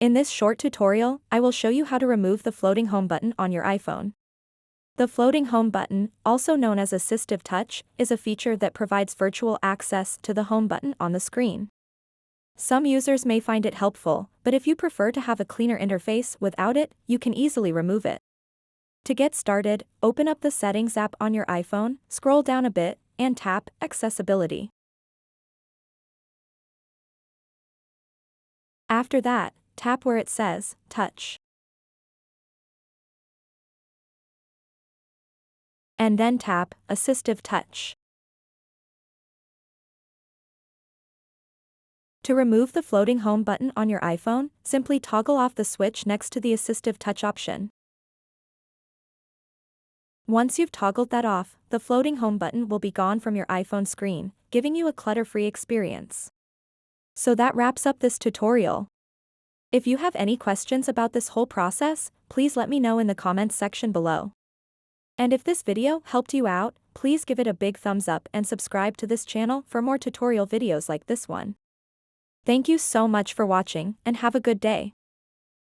In this short tutorial, I will show you how to remove the floating home button on your iPhone. The floating home button, also known as Assistive Touch, is a feature that provides virtual access to the home button on the screen. Some users may find it helpful, but if you prefer to have a cleaner interface without it, you can easily remove it. To get started, open up the Settings app on your iPhone, scroll down a bit, and tap Accessibility. After that, tap where it says Touch. And then tap Assistive Touch. To remove the floating home button on your iPhone, simply toggle off the switch next to the Assistive Touch option. Once you've toggled that off, the floating home button will be gone from your iPhone screen, giving you a clutter-free experience. So that wraps up this tutorial. If you have any questions about this whole process, please let me know in the comments section below. And if this video helped you out, please give it a big thumbs up and subscribe to this channel for more tutorial videos like this one. Thank you so much for watching, and have a good day.